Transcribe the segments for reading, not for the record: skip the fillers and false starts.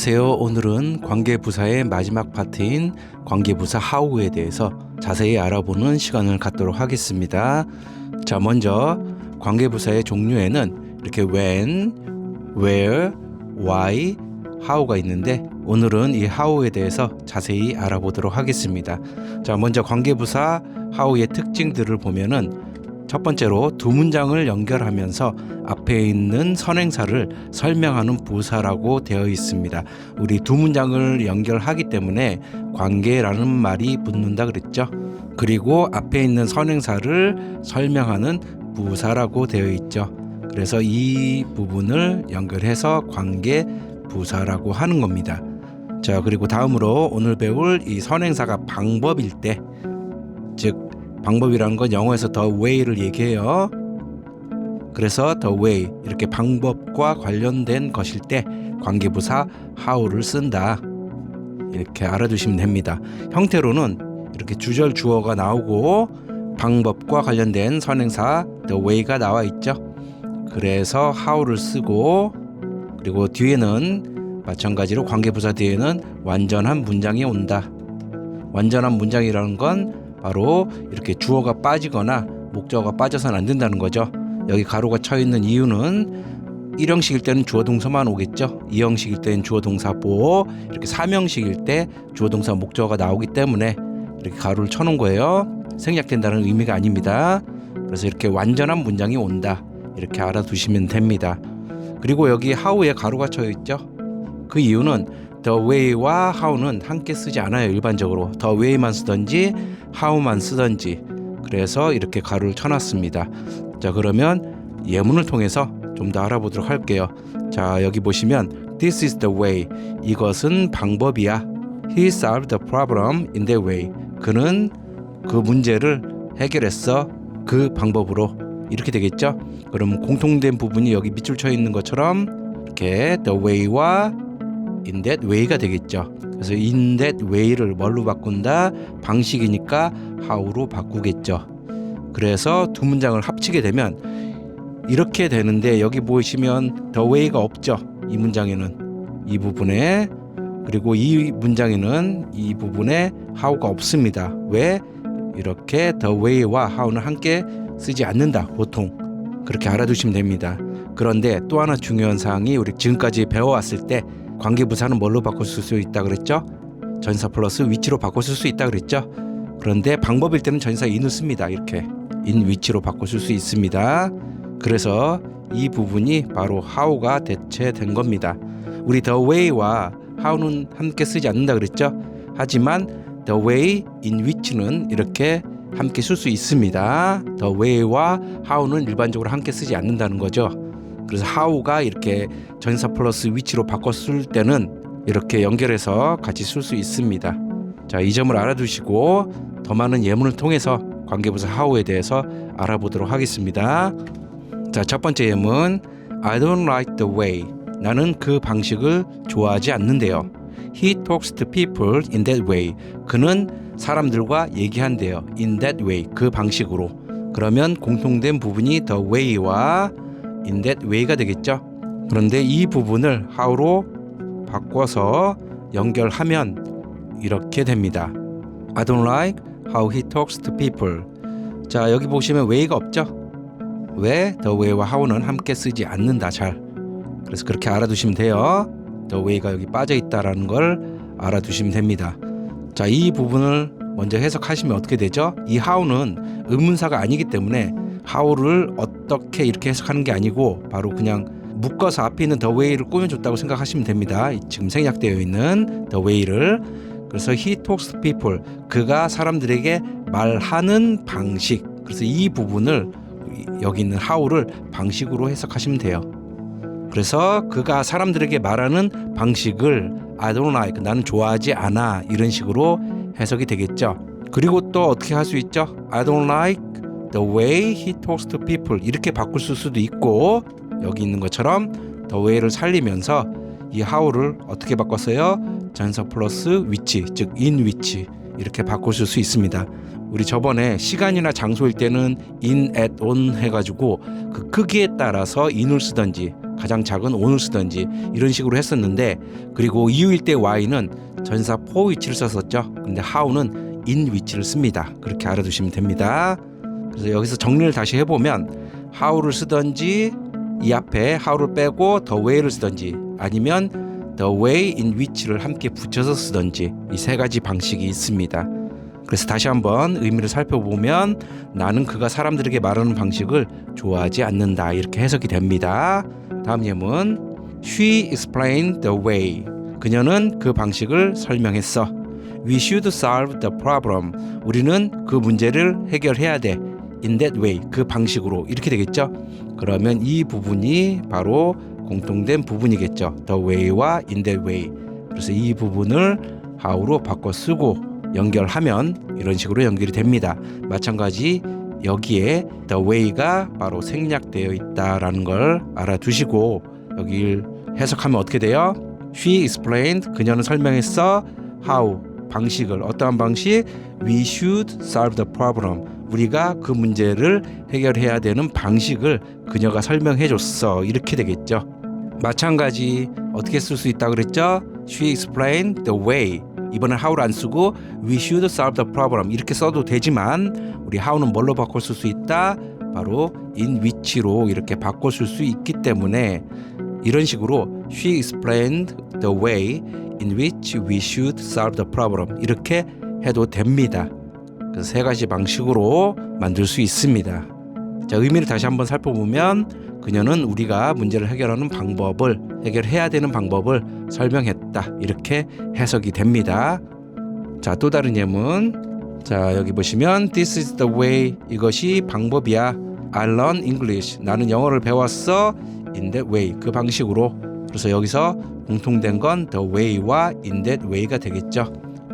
안녕하세요. 오늘은 관계부사의 마지막 파트인 관계부사 how에 대해서 자세히 알아보는 시간을 갖도록 하겠습니다. 자, 먼저 관계부사의 종류에는 이렇게 when, where, why, how가 있는데 오늘은 이 how에 대해서 자세히 알아보도록 하겠습니다. 자, 먼저 관계부사 how의 특징들을 보면은 첫 번째로 두 문장을 연결하면서 앞에 있는 선행사를 설명하는 부사라고 되어 있습니다. 우리 두 문장을 연결하기 때문에 관계라는 말이 붙는다 그랬죠. 그리고 앞에 있는 선행사를 설명하는 부사라고 되어 있죠. 그래서 이 부분을 연결해서 관계 부사라고 하는 겁니다. 자, 그리고 다음으로 오늘 배울 이 선행사가 방법일 때, 즉 방법이라는 건 영어에서 the way를 얘기해요. 그래서 the way, 이렇게 방법과 관련된 것일 때 관계부사 how를 쓴다, 이렇게 알아두시면 됩니다. 형태로는 이렇게 주절 주어가 나오고 방법과 관련된 선행사 the way가 나와 있죠. 그래서 how를 쓰고, 그리고 뒤에는 마찬가지로 관계부사 뒤에는 완전한 문장이 온다. 완전한 문장이라는 건 바로 이렇게 주어가 빠지거나 목적어가 빠져서는 안 된다는 거죠. 여기 가로가 쳐 있는 이유는 1형식일 때는 주어 동사만 오겠죠. 2형식일 때는 주어 동사 보호, 이렇게 3형식일 때 주어 동사 목적어가 나오기 때문에 이렇게 가로를 쳐 놓은 거예요. 생략된다는 의미가 아닙니다. 그래서 이렇게 완전한 문장이 온다, 이렇게 알아두시면 됩니다. 그리고 여기 how에 가로가 쳐 있죠. 그 이유는 the way와 how는 함께 쓰지 않아요. 일반적으로 the way만 쓰든지 how만 쓰든지, 그래서 이렇게 가로를 쳐놨습니다. 자, 그러면 예문을 통해서 좀 더 알아보도록 할게요. 자, 여기 보시면 this is the way, 이것은 방법이야. he solved the problem in that way, 그는 그 문제를 해결했어 그 방법으로, 이렇게 되겠죠. 그럼 공통된 부분이 여기 밑줄 쳐 있는 것처럼 이렇게 the way와 in that way가 되겠죠. 그래서 in that way를 뭘로 바꾼다? 방식이니까 how로 바꾸겠죠. 그래서 두 문장을 합치게 되면 이렇게 되는데, 여기 보시면 the way가 없죠. 이 문장에는, 이 부분에. 그리고 이 문장에는 이 부분에 how가 없습니다. 왜? 이렇게 the way와 how는 함께 쓰지 않는다, 보통. 그렇게 알아두시면 됩니다. 그런데 또 하나 중요한 사항이, 우리 지금까지 배워왔을 때 관계부사는 뭘로 바꿀 수 있다 그랬죠? 전사 플러스 위치로 바꿀 수 있다 그랬죠? 그런데 방법일 때는 전사 in을 씁니다. 이렇게 in 위치로 바꿀 수 있습니다. 그래서 이 부분이 바로 how가 대체된 겁니다. 우리 the way와 how는 함께 쓰지 않는다 그랬죠? 하지만 the way, in which는 이렇게 함께 쓸 수 있습니다. the way와 how는 일반적으로 함께 쓰지 않는다는 거죠. 그래서 how가 이렇게 전사 플러스 위치로 바꿨을 때는 이렇게 연결해서 같이 쓸 수 있습니다. 자, 이 점을 알아두시고 더 많은 예문을 통해서 관계부사 how에 대해서 알아보도록 하겠습니다. 자, 첫 번째 예문, I don't like the way, 나는 그 방식을 좋아하지 않는데요. He talks to people in that way, 그는 사람들과 얘기한대요. in that way, 그 방식으로. 그러면 공통된 부분이 the way와 in that way가 되겠죠. 그런데 이 부분을 how로 바꿔서 연결하면 이렇게 됩니다. I don't like how he talks to people. 자, 여기 보시면 way가 없죠. 왜? the way와 how는 함께 쓰지 않는다, 잘. 그래서 그렇게 알아두시면 돼요. the way가 여기 빠져 있다라는 걸 알아두시면 됩니다. 자, 이 부분을 먼저 해석하시면 어떻게 되죠? 이 how는 의문사가 아니기 때문에 how를 어떻게 이렇게 해석하는 게 아니고 바로 그냥 묶어서 앞에 있는 the way를 꾸며줬다고 생각하시면 됩니다. 지금 생략되어 있는 the way를. 그래서 he talks to people, 그가 사람들에게 말하는 방식. 그래서 이 부분을 여기 있는 how를 방식으로 해석하시면 돼요. 그래서 그가 사람들에게 말하는 방식을 I don't like, 나는 좋아하지 않아, 이런 식으로 해석이 되겠죠. 그리고 또 어떻게 할 수 있죠? I don't like the way he talks to people, 이렇게 바꿀 수도 있고, 여기 있는 것처럼 the way를 살리면서 이 how를 어떻게 바꿨어요? 전사 플러스 위치, 즉 in which, 이렇게 바꾸실 수 있습니다. 우리 저번에 시간이나 장소일 때는 in, at, on 해가지고 그 크기에 따라서 in을 쓰든지 가장 작은 on을 쓰든지 이런 식으로 했었는데, 그리고 이유일 때 y는 전사 for 위치를 썼었죠. 근데 how는 in 위치를 씁니다. 그렇게 알아두시면 됩니다. 그래서 여기서 정리를 다시 해보면 how를 쓰든지 이 앞에 how를 빼고 the way를 쓰든지 아니면 the way in which를 함께 붙여서 쓰든지 이 세 가지 방식이 있습니다. 그래서 다시 한번 의미를 살펴보면 나는 그가 사람들에게 말하는 방식을 좋아하지 않는다 이렇게 해석이 됩니다. 다음 예문 She explained the way. 그녀는 그 방식을 설명했어. We should solve the problem. 우리는 그 문제를 해결해야 돼. In that way. 그 방식으로 이렇게 되겠죠. 그러면 이 부분이 바로 공통된 부분이겠죠. The way와 in that way. 그래서 이 부분을 how로 바꿔 쓰고 연결하면 이런 식으로 연결이 됩니다. 마찬가지 여기에 the way가 바로 생략되어 있다라는 걸 알아두시고 여기를 해석하면 어떻게 돼요? She explained. 그녀는 설명했어. How. 방식을. 어떠한 방식? We should solve the problem. 우리가 그 문제를 해결해야 되는 방식을 그녀가 설명해 줬어. 이렇게 되겠죠. 마찬가지 어떻게 쓸 수 있다고 그랬죠? She explained the way. 이번엔 how를 안 쓰고 we should solve the problem 이렇게 써도 되지만 우리 how는 뭘로 바꿔 쓸 수 있다? 바로 in which로 이렇게 바꿔 쓸 수 있기 때문에 이런 식으로 she explained the way in which we should solve the problem 이렇게 해도 됩니다. 그래서 세 가지 방식으로 만들 수 있습니다. 자, 의미를 다시 한번 살펴보면 그녀는 우리가 문제를 해결하는 방법을 해결해야 되는 방법을 설명했다 이렇게 해석이 됩니다. 자, 또 다른 예문. 자, 여기 보시면 This is the way. 이것이 방법이야. I learn English. 나는 영어를 배웠어. In that way. 그 방식으로. 그래서 여기서 공통된 건 the way와 in that way가 되겠죠.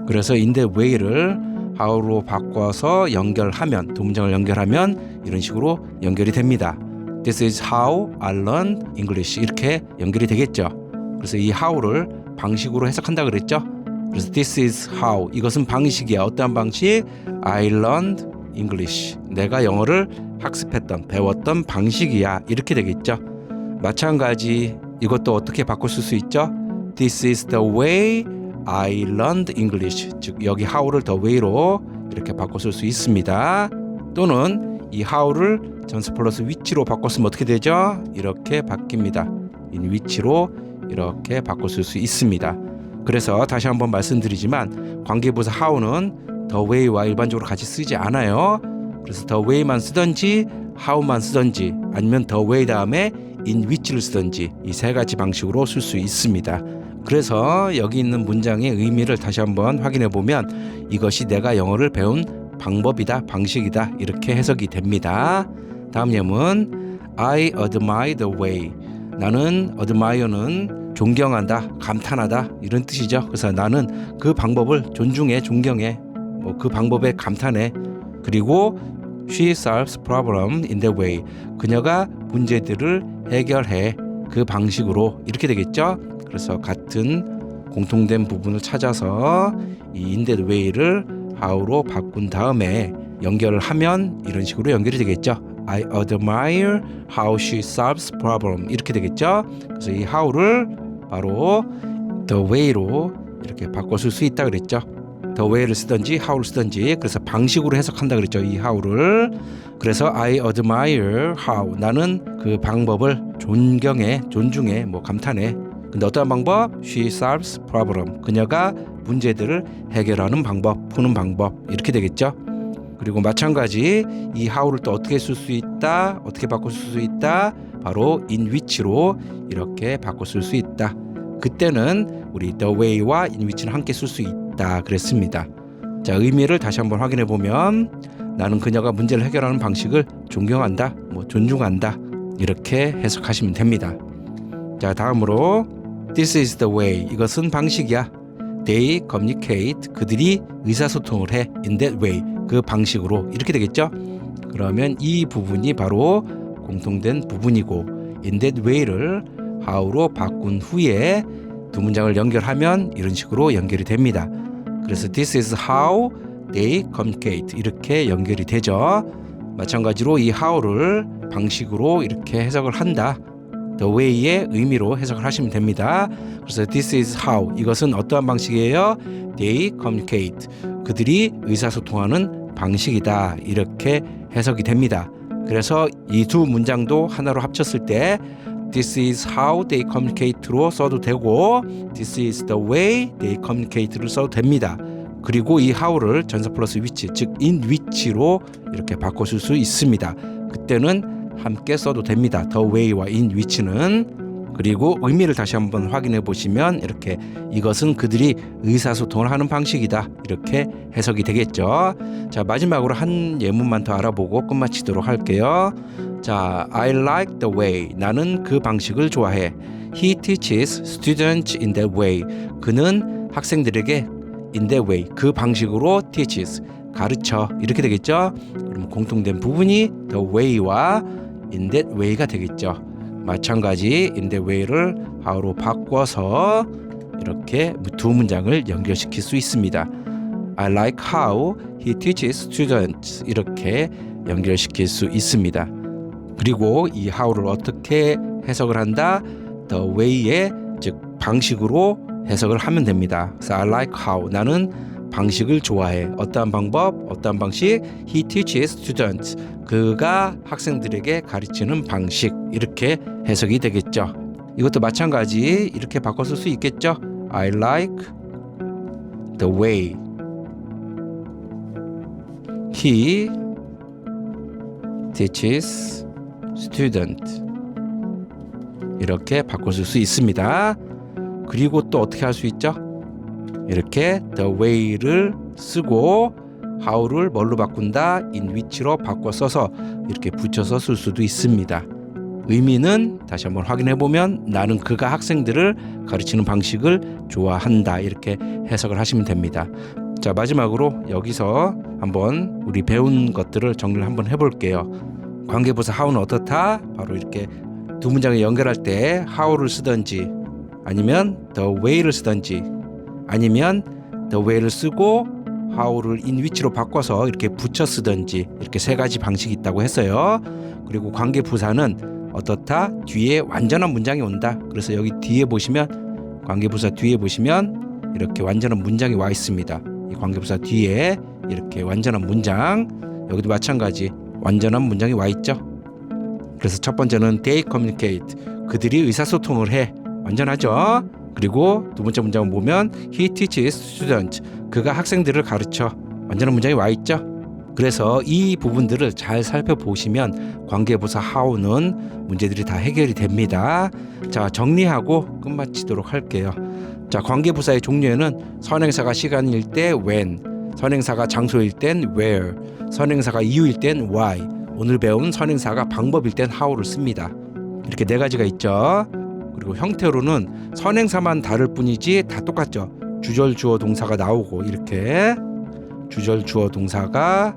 그래서 in that way를 how로 바꿔서 연결하면 두 문장을 연결하면 이런 식으로 연결이 됩니다. This is how I learned English 이렇게 연결이 되겠죠. 그래서 이 how를 방식으로 해석한다 그랬죠. 그래서 this is how 이것은 방식이야. 어떠한 방식? I learned English 내가 영어를 학습했던 배웠던 방식이야 이렇게 되겠죠. 마찬가지 이것도 어떻게 바꿔 쓸 수 있죠? This is the way I learned English 즉 여기 how를 the way로 이렇게 바꿔 쓸 수 있습니다. 또는 이 how를 전사 플러스 which로 바꿨으면 어떻게 되죠? 이렇게 바뀝니다. in which로 이렇게 바꿔 쓸 수 있습니다. 그래서 다시 한번 말씀드리지만 관계부사 how는 the way와 일반적으로 같이 쓰지 않아요. 그래서 the way만 쓰든지 how만 쓰든지 아니면 the way 다음에 in which를 쓰든지 이 세 가지 방식으로 쓸 수 있습니다. 그래서 여기 있는 문장의 의미를 다시 한번 확인해 보면 이것이 내가 영어를 배운 방법이다, 방식이다 이렇게 해석이 됩니다. 다음 예문 I admire the way. 나는 admire는 존경한다, 감탄하다 이런 뜻이죠. 그래서 나는 그 방법을 존중해, 존경해, 그 방법에 감탄해. 그리고 she solves problem in that way. 그녀가 문제들을 해결해 그 방식으로 이렇게 되겠죠. 그래서 같은 공통된 부분을 찾아서 이 in that way를 how로 바꾼 다음에 연결을 하면 이런 식으로 연결이 되겠죠. I admire how she solves problem 이렇게 되겠죠. 그래서 이 how를 바로 the way로 이렇게 바꿔 쓸 수 있다 그랬죠. the way를 쓰든지 how를 쓰든지 그래서 방식으로 해석한다 그랬죠. 이 how를. 그래서 I admire how 나는 그 방법을 존경해, 존중해, 감탄해. 근데 어떤 방법? She solves problem. 그녀가 문제들을 해결하는 방법, 푸는 방법 이렇게 되겠죠. 그리고 마찬가지 이 how를 또 어떻게 쓸 수 있다? 어떻게 바꿔 쓸 수 있다? 바로 in which로 이렇게 바꿔 쓸 수 있다. 그때는 우리 the way와 in which는 함께 쓸 수 있다 그랬습니다. 자, 의미를 다시 한번 확인해 보면 나는 그녀가 문제를 해결하는 방식을 존경한다, 존중한다 이렇게 해석하시면 됩니다. 자, 다음으로 This is the way. 이것은 방식이야. They communicate. 그들이 의사소통을 해. In that way. 그 방식으로 이렇게 되겠죠. 그러면 이 부분이 바로 공통된 부분이고 in that way를 how로 바꾼 후에 두 문장을 연결하면 이런 식으로 연결이 됩니다. 그래서 This is how they communicate 이렇게 연결이 되죠. 마찬가지로 이 how를 방식으로 이렇게 해석을 한다. the way의 의미로 해석을 하시면 됩니다. 그래서 this is how 이것은 어떠한 방식이에요? they communicate 그들이 의사소통하는 방식이다. 이렇게 해석이 됩니다. 그래서 이 두 문장도 하나로 합쳤을 때 This is how they communicate로 써도 되고 This is the way they communicate를 써도 됩니다. 그리고 이 how를 전사 플러스 which 즉 in which로 이렇게 바꿔줄 수 있습니다. 그때는 함께 써도 됩니다. the way와 in which는. 그리고 의미를 다시 한번 확인해 보시면 이렇게 이것은 그들이 의사소통을 하는 방식이다. 이렇게 해석이 되겠죠. 자, 마지막으로 한 예문만 더 알아보고 끝마치도록 할게요. 자, I like the way. 나는 그 방식을 좋아해. He teaches students in that way. 그는 학생들에게 in that way. 그 방식으로 teaches. 가르쳐. 이렇게 되겠죠. 그럼 공통된 부분이 the way와 in that way가 되겠죠. 마찬가지 in that way를 how로 바꿔서 이렇게 두 문장을 연결시킬 수 있습니다. I like how he teaches students 이렇게 연결시킬 수 있습니다. 그리고 이 how를 어떻게 해석을 한다? the way의 즉 방식으로 해석을 하면 됩니다. 그래서 I like how 나는 방식을 좋아해. 어떠한 방법, 어떠한 방식? He teaches students. 그가 학생들에게 가르치는 방식. 이렇게 해석이 되겠죠. 이것도 마찬가지 이렇게 바꿔 쓸 수 있겠죠. I like the way he teaches students. 이렇게 바꿔 쓸 수 있습니다. 그리고 또 어떻게 할 수 있죠? 이렇게 the way를 쓰고 how를 뭘로 바꾼다? in which로 바꿔 써서 이렇게 붙여서 쓸 수도 있습니다. 의미는 다시 한번 확인해 보면 나는 그가 학생들을 가르치는 방식을 좋아한다. 이렇게 해석을 하시면 됩니다. 자, 마지막으로 여기서 한번 우리 배운 것들을 정리를 한번 해볼게요. 관계부사 how는 어떻다? 바로 이렇게 두 문장을 연결할 때 how를 쓰든지 아니면 the way를 쓰든지 아니면 the way를 쓰고 how를 in which로 바꿔서 이렇게 붙여 쓰든지 이렇게 세 가지 방식이 있다고 했어요. 그리고 관계부사는 어떻다? 뒤에 완전한 문장이 온다. 그래서 여기 뒤에 보시면 관계부사 뒤에 보시면 이렇게 완전한 문장이 와 있습니다. 이 관계부사 뒤에 이렇게 완전한 문장 여기도 마찬가지 완전한 문장이 와 있죠. 그래서 첫 번째는 they communicate 그들이 의사소통을 해. 완전하죠. 그리고 두 번째 문장을 보면 he teaches students 그가 학생들을 가르쳐. 완전한 문장이 와 있죠. 그래서 이 부분들을 잘 살펴보시면 관계부사 how는 문제들이 다 해결이 됩니다. 자, 정리하고 끝마치도록 할게요. 자, 관계부사의 종류에는 선행사가 시간일 때 when, 선행사가 장소일 땐 where, 선행사가 이유일 땐 why, 오늘 배운 선행사가 방법일 땐 how를 씁니다. 이렇게 네 가지가 있죠. 그리고 형태로는 선행사만 다를 뿐이지 다 똑같죠. 주절 주어 동사가 나오고 이렇게 주절 주어 동사가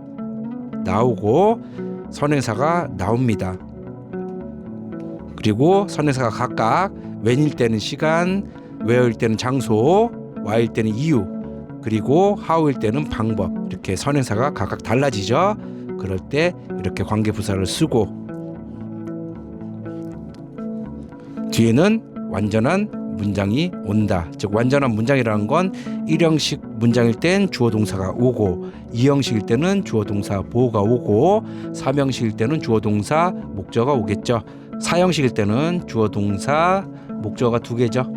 나오고 선행사가 나옵니다. 그리고 선행사가 각각 when일 때는 시간, where일 때는 장소, why일 때는 이유, 그리고 how일 때는 방법 이렇게 선행사가 각각 달라지죠. 그럴 때 이렇게 관계부사를 쓰고 뒤에는 완전한 문장이 온다. 즉 완전한 문장이라는 건 1형식 문장일 땐 주어 동사가 오고 2형식일 때는 주어 동사 보호가 오고 3형식일 때는 주어 동사 목적어가 오겠죠. 4형식일 때는 주어 동사 목적어가 두 개죠.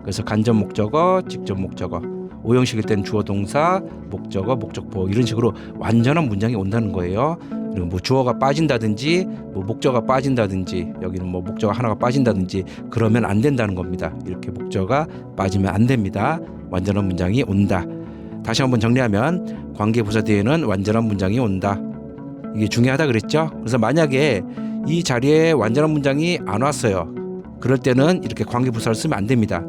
그래서 간접 목적어, 직접 목적어. 5형식일 때는 주어 동사 목적어, 목적보 이런 식으로 완전한 문장이 온다는 거예요. 그리고 뭐 주어가 빠진다든지 뭐 목적어가 빠진다든지 여기는 뭐 목적어 하나가 빠진다든지 그러면 안 된다는 겁니다. 이렇게 목적어가 빠지면 안 됩니다. 완전한 문장이 온다. 다시 한번 정리하면 관계부사 뒤에는 완전한 문장이 온다. 이게 중요하다 그랬죠. 그래서 만약에 이 자리에 완전한 문장이 안 왔어요. 그럴 때는 이렇게 관계부사를 쓰면 안 됩니다.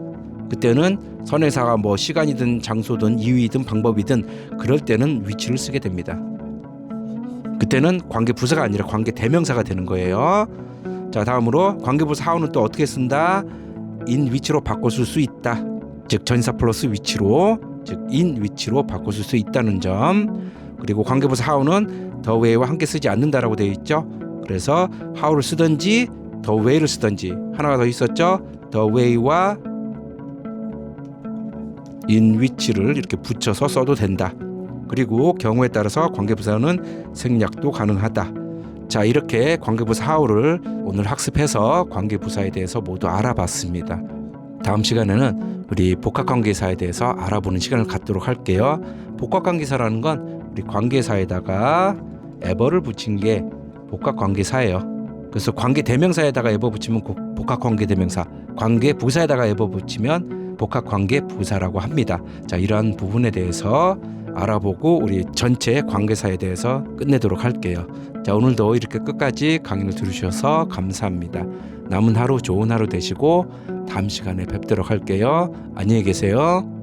그때는 선행사가 뭐 시간이든 장소든 이유이든 방법이든 그럴 때는 위치를 쓰게 됩니다. 그때는 관계부사가 아니라 관계대명사가 되는 거예요. 자, 다음으로 관계부사 how는 또 어떻게 쓴다? in which로 바꿔 쓸 수 있다. 즉 전치사 플러스 which로 즉 in which로 바꾸실 수 있다는 점. 그리고 관계부사 how는 the way와 함께 쓰지 않는다라고 되어 있죠. 그래서 how를 쓰든지 the way를 쓰든지 하나가 더 있었죠. the way와 in which를 이렇게 붙여서 써도 된다. 그리고 경우에 따라서 관계부사는 생략도 가능하다. 자, 이렇게 관계부사 how를 오늘 학습해서 관계부사에 대해서 모두 알아봤습니다. 다음 시간에는 우리 복합관계사에 대해서 알아보는 시간을 갖도록 할게요. 복합관계사라는 건 우리 관계사에다가 에버를 붙인 게 복합관계사예요. 그래서 관계대명사에다가 에버 붙이면 복합관계대명사, 관계부사에다가 에버 붙이면 복합관계부사라고 합니다. 자, 이러한 부분에 대해서 알아보고 우리 전체 관계사에 대해서 끝내도록 할게요. 자, 오늘도 이렇게 끝까지 강의를 들으셔서 감사합니다. 남은 하루 좋은 하루 되시고 다음 시간에 뵙도록 할게요. 안녕히 계세요.